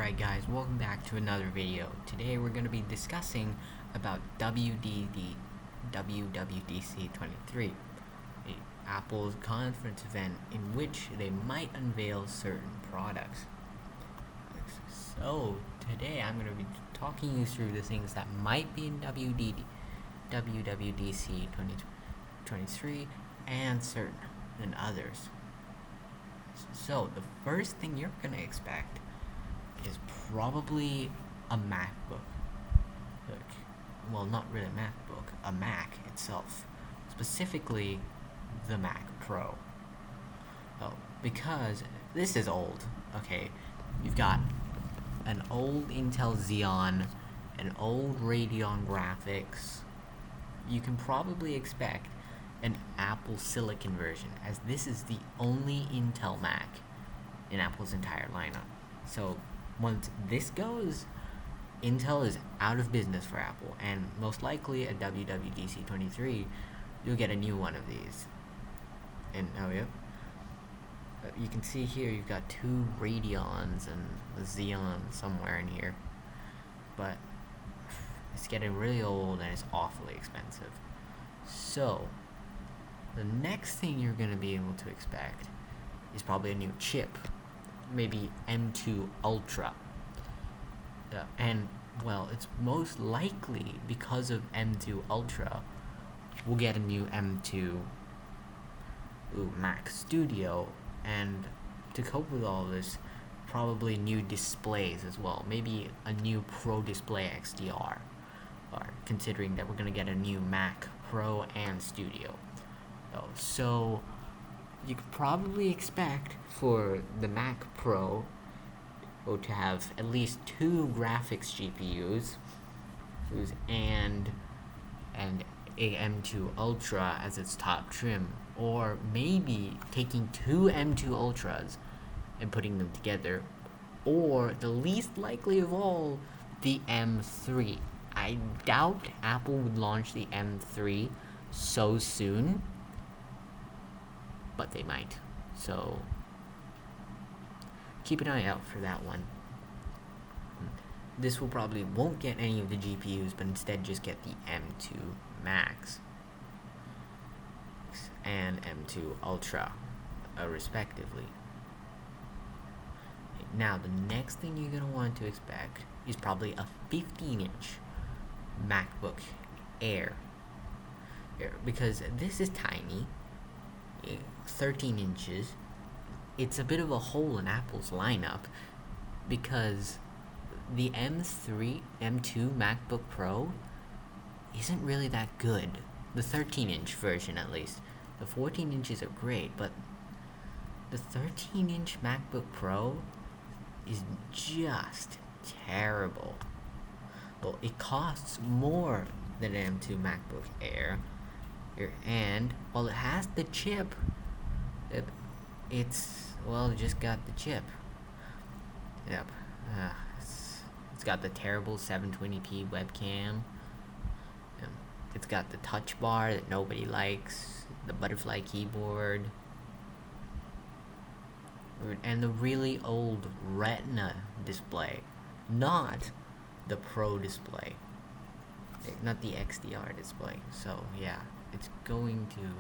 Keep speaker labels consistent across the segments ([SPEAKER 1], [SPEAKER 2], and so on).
[SPEAKER 1] Alright guys, welcome back to another video. Today we're going to be discussing about WWDC23, Apple's conference event in which they might unveil certain products. So today I'm going to be talking you through the things that might be in WWDC23 and certain others. So the first thing you're going to expect is probably a MacBook. Well, not really a MacBook, a Mac itself. Specifically, the Mac Pro. Because this is old, okay? You've got an old Intel Xeon, an old Radeon graphics. You can probably expect an Apple Silicon version, as this is the only Intel Mac in Apple's entire lineup. So once this goes, Intel is out of business for Apple, and most likely at WWDC23 you'll get a new one of these. And you can see here you've got two Radeons and the Xeon somewhere in here, but it's getting really old and it's awfully expensive. So the next thing you're going to be able to expect is probably a new chip, maybe M2 Ultra. And well, it's most likely because of M2 Ultra we'll get a new M2 Mac Studio, and to cope with all this, probably new displays as well, maybe a new Pro Display XDR, considering that we're going to get a new Mac Pro and Studio. So you could probably expect for the Mac Pro to have at least two graphics GPUs and a M2 Ultra as its top trim, or maybe taking two M2 Ultras and putting them together, or the least likely of all, the M3. I doubt Apple would launch the M3 so soon, but they might. So keep an eye out for that one. This will probably won't get any of the GPUs, but instead just get the M2 Max and M2 Ultra, respectively. Now, the next thing you're going to want to expect is probably a 15-inch MacBook Air, because this is tiny, 13 inches. It's a bit of a hole in Apple's lineup, because the M2 MacBook Pro isn't really that good. The 13-inch version, at least. The 14 inches are great, but the 13-inch MacBook Pro is just terrible. Well, it costs more than an M2 MacBook Air, and while it has the chip, it's just got the chip. Yep. It's got the terrible 720p webcam. It's got the touch bar that nobody likes, the butterfly keyboard, and the really old Retina display, not the Pro display, not the XDR display. So yeah, it's going to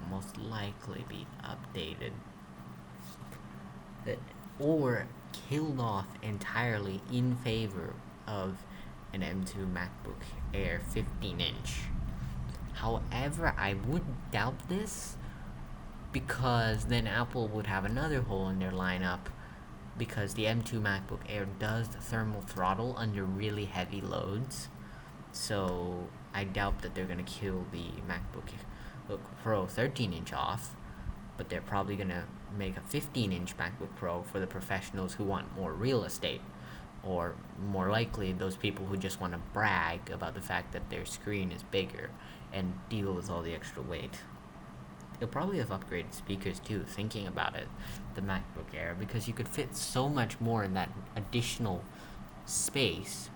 [SPEAKER 1] most likely be updated or killed off entirely in favor of an M2 MacBook Air 15-inch. However, I would doubt this, because then Apple would have another hole in their lineup, because the M2 MacBook Air does thermal throttle under really heavy loads. So I doubt that they're going to kill the MacBook Pro 13-inch off, but they're probably going to make a 15-inch MacBook Pro for the professionals who want more real estate, or more likely those people who just want to brag about the fact that their screen is bigger and deal with all the extra weight. They'll probably have upgraded speakers too, thinking about it, the MacBook Air, because you could fit so much more in that additional space,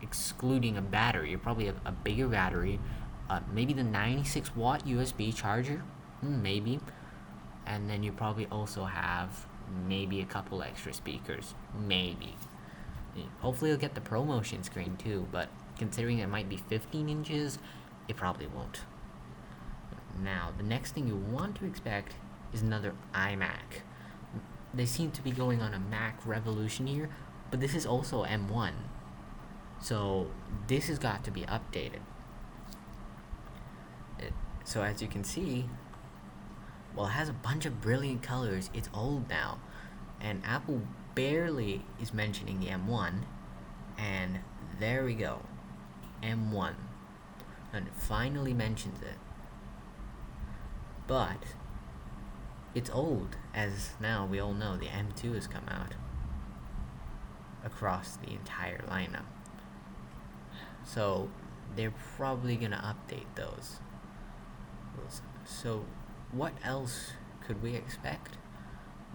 [SPEAKER 1] excluding a battery. You probably have a bigger battery, maybe the 96-watt USB charger, maybe, and then you probably also have maybe a couple extra speakers, maybe. Hopefully it'll get the ProMotion screen too, but considering it might be 15 inches, it probably won't. Now, the next thing you want to expect is another iMac. They seem to be going on a Mac revolution here, but this is also M1. So this has got to be updated. So as you can see, well, it has a bunch of brilliant colors. It's old now, and Apple barely is mentioning the M1, and there we go, M1, and it finally mentions it. But it's old, as now we all know the M2 has come out across the entire lineup. So they're probably gonna update those. So what else could we expect?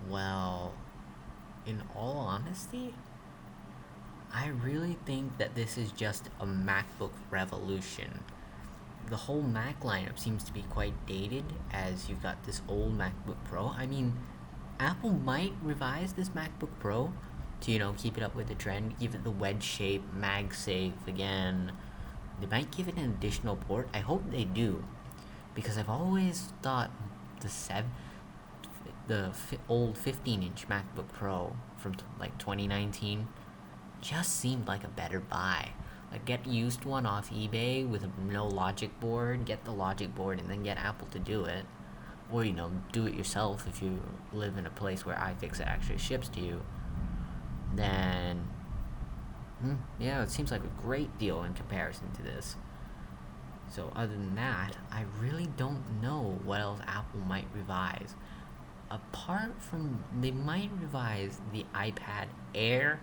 [SPEAKER 1] Well, in all honesty, I really think that this is just a MacBook revolution. The whole Mac lineup seems to be quite dated, as you've got this old MacBook Pro. I mean, Apple might revise this MacBook Pro to, keep it up with the trend, give it the wedge shape, MagSafe again. They might give it an additional port. I hope they do, because I've always thought the old 15-inch MacBook Pro from 2019 just seemed like a better buy. Like, get used one off eBay with no logic board, get the logic board, and then get Apple to do it. Or, do it yourself if you live in a place where iFixit actually ships to you. Then, yeah, it seems like a great deal in comparison to this. So other than that, I really don't know what else Apple might revise. Apart from, they might revise the iPad Air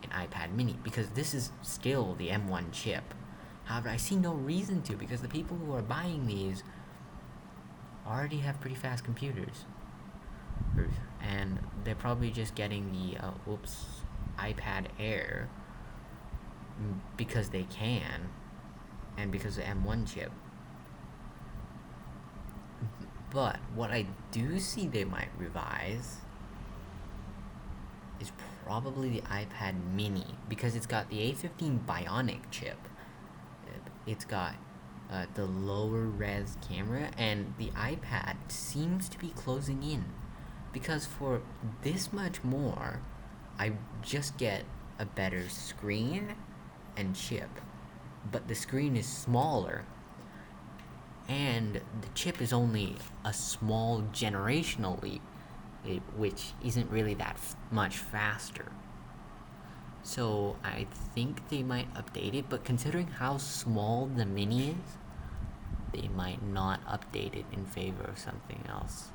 [SPEAKER 1] and iPad Mini, because this is still the M1 chip. However, I see no reason to, because the people who are buying these already have pretty fast computers. And they're probably just getting the iPad Air because they can, and because of the M1 chip. But what I do see they might revise is probably the iPad Mini, because it's got the A15 Bionic chip. It's got the lower res camera, and the iPad seems to be closing in, because for this much more, I just get a better screen and chip, but the screen is smaller, and the chip is only a small generational leap, which isn't really that much faster. So I think they might update it, but considering how small the Mini is, they might not update it in favor of something else.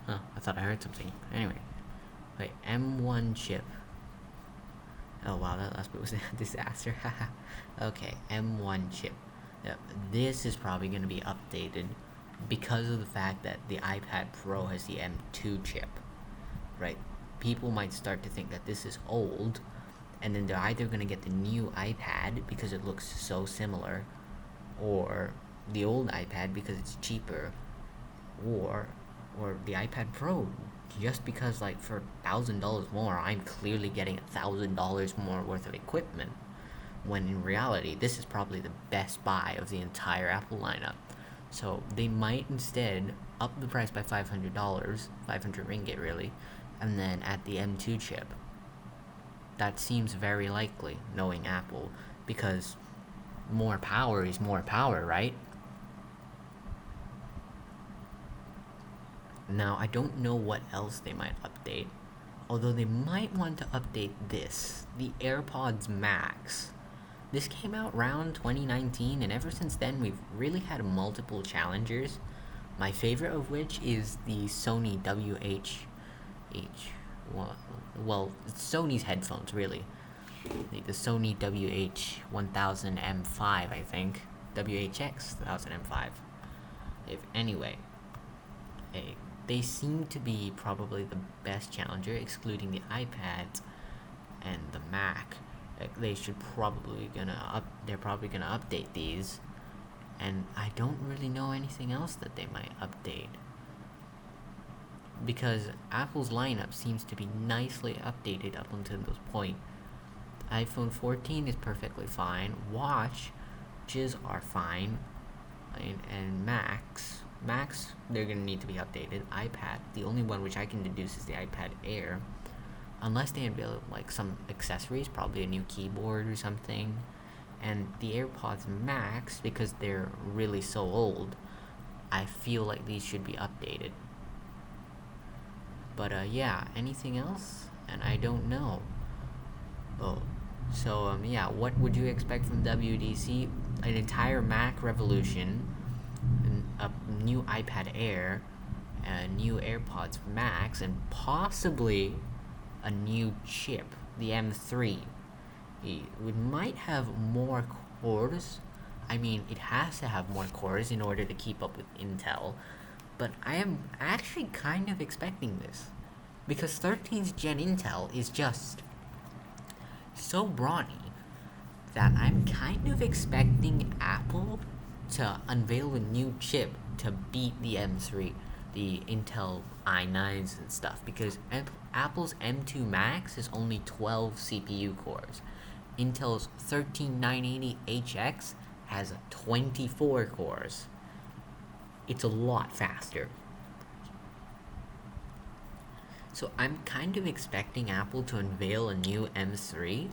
[SPEAKER 1] I thought I heard something. Anyway, wait, M1 chip. Oh wow, that last bit was a disaster. Okay, M1 chip. This is probably going to be updated because of the fact that the iPad Pro has the M2 chip, right? People might start to think that this is old, and then they're either going to get the new iPad because it looks so similar, or the old iPad because it's cheaper, or the iPad Pro just because, like, for $1,000 more, I'm clearly getting $1,000 more worth of equipment, when in reality, this is probably the best buy of the entire Apple lineup. So they might instead up the price by $500, 500 ringgit really, and then add the M2 chip. That seems very likely, knowing Apple, because more power is more power, right? Now, I don't know what else they might update, although they might want to update this, the AirPods Max. This came out around 2019, and ever since then we've really had multiple challengers, my favorite of which is the Sony well, it's Sony's headphones, really. The Sony WH-1000M5, I think. WHX-1000M5. Anyway, they seem to be probably the best challenger, excluding the iPads and the Mac. They're probably gonna update these, And I don't really know anything else that they might update. Because Apple's lineup seems to be nicely updated up until this point. iPhone 14 is perfectly fine. Watches are fine. And Macs, they're going to need to be updated. iPad, the only one which I can deduce is the iPad Air. Unless they unveil like some accessories, probably a new keyboard or something. And the AirPods Max, because they're really so old, I feel like these should be updated. But yeah, anything else? And I don't know. Oh, so yeah, what would you expect from WWDC? An entire Mac revolution, a new iPad Air, a new AirPods Max, and possibly a new chip, the M3. It might have more cores. I mean, it has to have more cores in order to keep up with Intel. But I am actually kind of expecting this. Because 13th gen Intel is just so brawny that I'm kind of expecting Apple to unveil a new chip to beat the M3, the Intel i9s and stuff. Because Apple's M2 Max is only 12 CPU cores. Intel's 13980HX has 24 cores. It's a lot faster. So I'm kind of expecting Apple to unveil a new M3.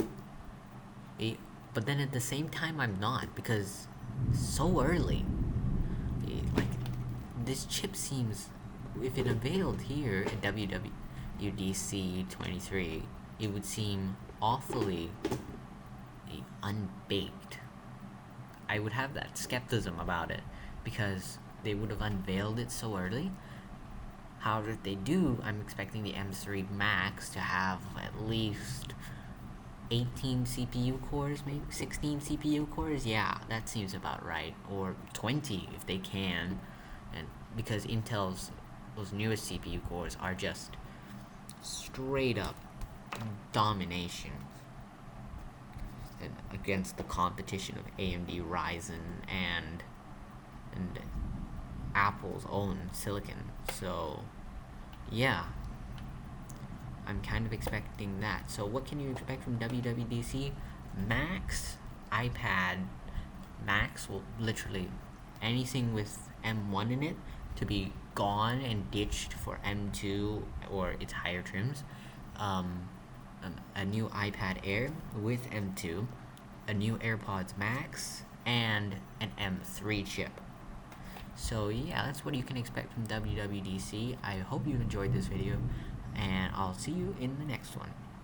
[SPEAKER 1] But then at the same time I'm not, because so early. Like, this chip seems, if it unveiled here at WWDC23, it would seem awfully unbaked. I would have that skepticism about it, because they would have unveiled it so early. However, if they do, I'm expecting the M3 Max to have at least 18 CPU cores, maybe 16 CPU cores. Yeah, that seems about right. Or 20 if they can. And because Intel's those newest CPU cores are just straight up domination against the competition of AMD Ryzen and Apple's own silicon. So yeah, I'm kind of expecting that. So what can you expect from WWDC? Max, iPad Max will literally anything with M1 in it to be gone and ditched for M2 or its higher trims. A new iPad Air with M2, a new AirPods Max, and an M3 chip. So yeah, that's what you can expect from WWDC. I hope you enjoyed this video, and I'll see you in the next one.